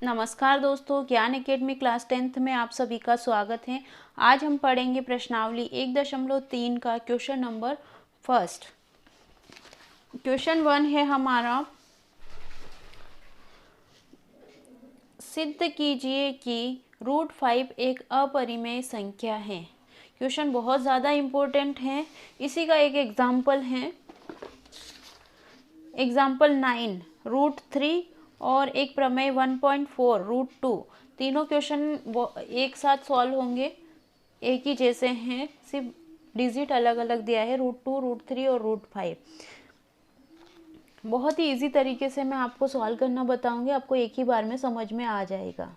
नमस्कार दोस्तों, ज्ञान एकेडमी क्लास 10th में आप सभी का स्वागत है। आज हम पढ़ेंगे प्रश्नावली 1.3 का क्वेश्चन नंबर फर्स्ट। क्वेश्चन 1 है हमारा, सिद्ध कीजिए कि √5 एक अपरिमेय संख्या है। क्वेश्चन बहुत ज़्यादा इम्पोर्टेंट है। इसी का एक एग्जाम्पल है, एग्जाम्पल 9 √3 और एक प्रमेय 1.4 √2। तीनों क्वेश्चन एक साथ सॉल्व होंगे, एक ही जैसे हैं, सिर्फ डिजिट अलग अलग दिया है, √2, √3 और √5। बहुत ही इजी तरीके से मैं आपको सॉल्व करना बताऊंगी, आपको एक ही बार में समझ में आ जाएगा।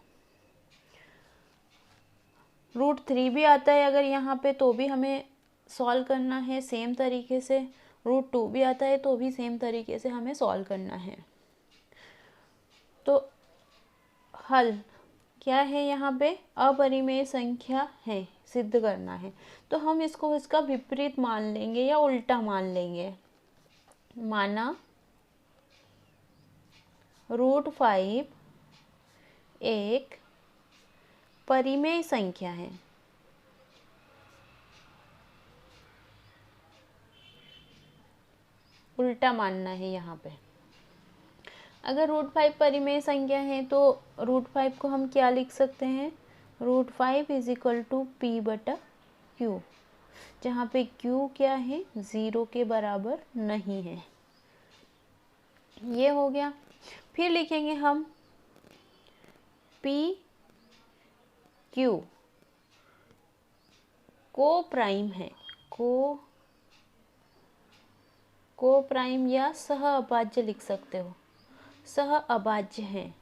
√3 भी आता है अगर यहाँ पे, तो भी हमें सॉल्व करना है सेम तरीके से। √2 भी आता है तो भी सेम तरीके से हमें सॉल्व करना है। तो हल क्या है, यहाँ पे अपरिमेय संख्या है, सिद्ध करना है। तो हम इसको इसका विपरीत मान लेंगे या उल्टा मान लेंगे। माना √5 एक परिमेय संख्या है। उल्टा मानना है यहाँ पे। अगर √5 परिमेय संख्या है तो √5 को हम क्या लिख सकते हैं, √5 = p/q, जहाँ पे q क्या है, 0 के बराबर नहीं है। ये हो गया। फिर लिखेंगे हम p q को प्राइम है, को प्राइम या सह अभाज्य लिख सकते हो, सह अभाज्य है।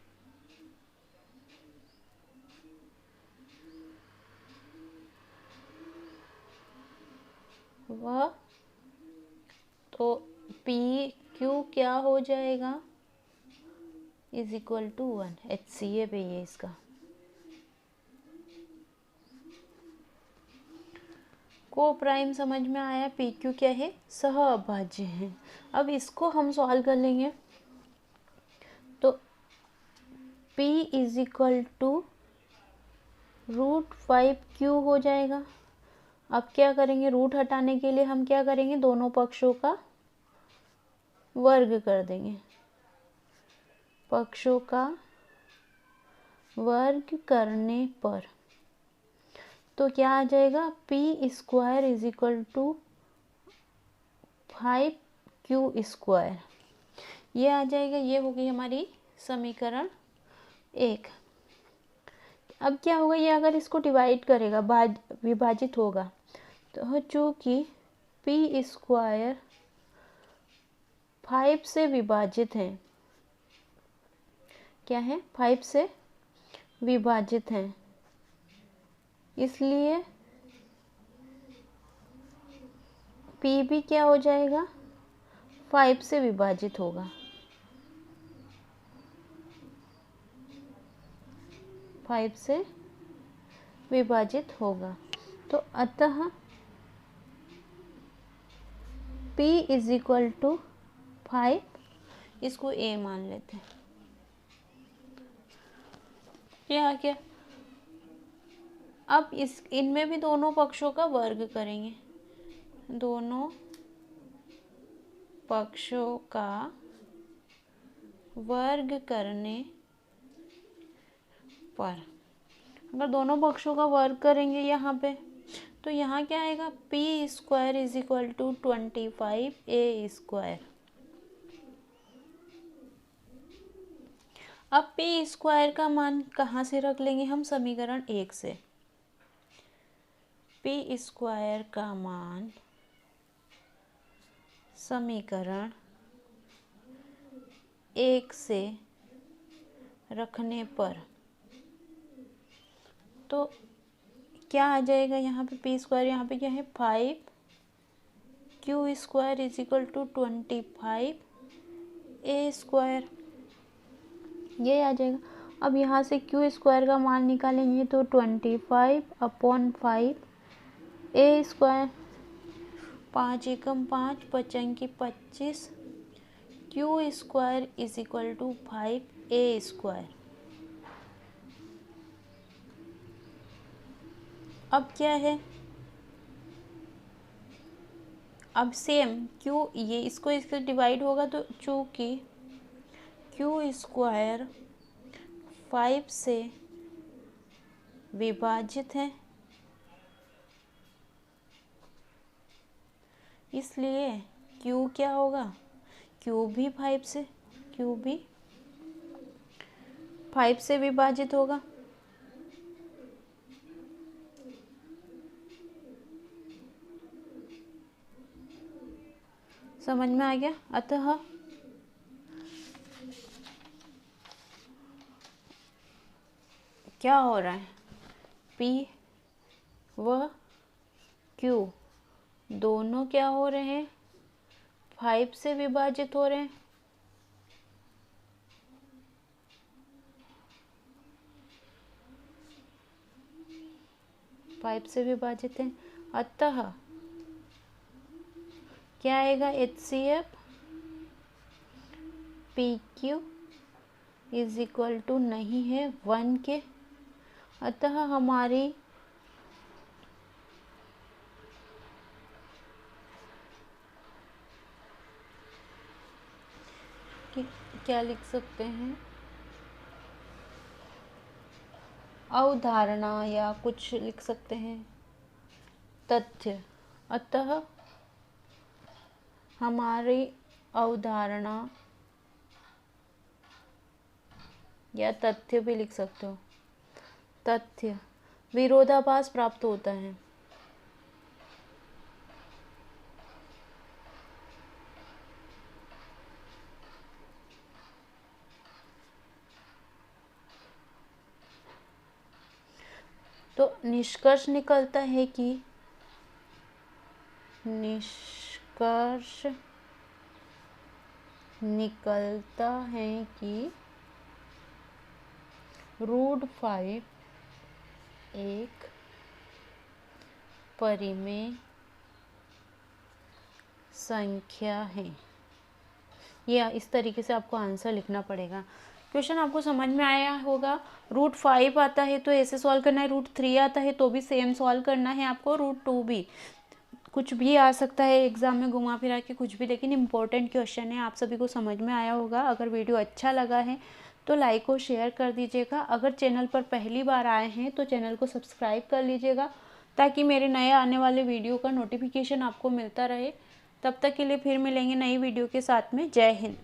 वह तो p q क्या हो जाएगा, =1। HCA पे ये इसका को प्राइम समझ में आया। पी क्यू क्या है, सह अभाज्य है। अब इसको हम सॉल्व कर लेंगे तो P = √5q हो जाएगा। अब क्या करेंगे, रूट हटाने के लिए हम क्या करेंगे, दोनों पक्षों का वर्ग कर देंगे। पक्षों का वर्ग करने पर तो क्या आ जाएगा, p² = 5q²। ये आ जाएगा। ये हो गई हमारी समीकरण 1। अब क्या होगा, ये अगर इसको डिवाइड करेगा, विभाजित होगा, तो चूँकि p² 5 से विभाजित है, क्या है, 5 से विभाजित है, इसलिए p भी क्या हो जाएगा, 5 से विभाजित होगा। 5 से विभाजित होगा। तो अतः p = 5, इसको a मान लेते हैं। क्या क्या, अब इनमें भी दोनों पक्षों का वर्ग करेंगे। दोनों पक्षों का वर्ग करने पर, अगर दोनों पक्षों का वर्ग करेंगे यहाँ पे, तो यहाँ क्या आएगा, p² = 25a²। अब p² का मान कहाँ से रख लेंगे हम, समीकरण 1 से। p² का मान समीकरण 1 से रखने पर तो क्या आ जाएगा, यहाँ पे p², यहाँ पे क्या है, 5q² = 25a², ये आ जाएगा। अब यहाँ से q² का मान निकालेंगे तो 25/5 a², 5 एकम 5, 5 25, q² = 5a²। अब क्या है, अब सेम क्यू, ये इसको इससे डिवाइड होगा तो चूँकि क्यू स्क्वायर 5 से विभाजित है, इसलिए क्यू क्या होगा, क्यू भी 5 से विभाजित होगा। समझ में आ गया। अतः क्या हो रहा है, P व Q दोनों क्या हो रहे हैं, 5 से विभाजित हो रहे हैं। पाइप से विभाजित है, अतः क्या आएगा, HCF PQ is equal to नहीं है 1 के। अतः हमारी क्या लिख सकते हैं, अवधारणा या कुछ लिख सकते हैं, तथ्य। अतः हमारी अवधारणा या तथ्य भी लिख सकते हो, तथ्य विरोधाभास प्राप्त होता है। तो निष्कर्ष निकलता है कि √5 एक परिमेय संख्या है। या इस तरीके से आपको आंसर लिखना पड़ेगा। क्वेश्चन आपको समझ में आया होगा। √5 आता है तो ऐसे सॉल्व करना है, √3 आता है तो भी सेम सॉल्व करना है आपको, √2 भी, कुछ भी आ सकता है एग्जाम में घुमा फिरा के कुछ भी, लेकिन इम्पोर्टेंट क्वेश्चन है। आप सभी को समझ में आया होगा। अगर वीडियो अच्छा लगा है तो लाइक और शेयर कर दीजिएगा। अगर चैनल पर पहली बार आए हैं तो चैनल को सब्सक्राइब कर लीजिएगा, ताकि मेरे नए आने वाले वीडियो का नोटिफिकेशन आपको मिलता रहे। तब तक के लिए फिर मिलेंगे नई वीडियो के साथ में। जय हिंद।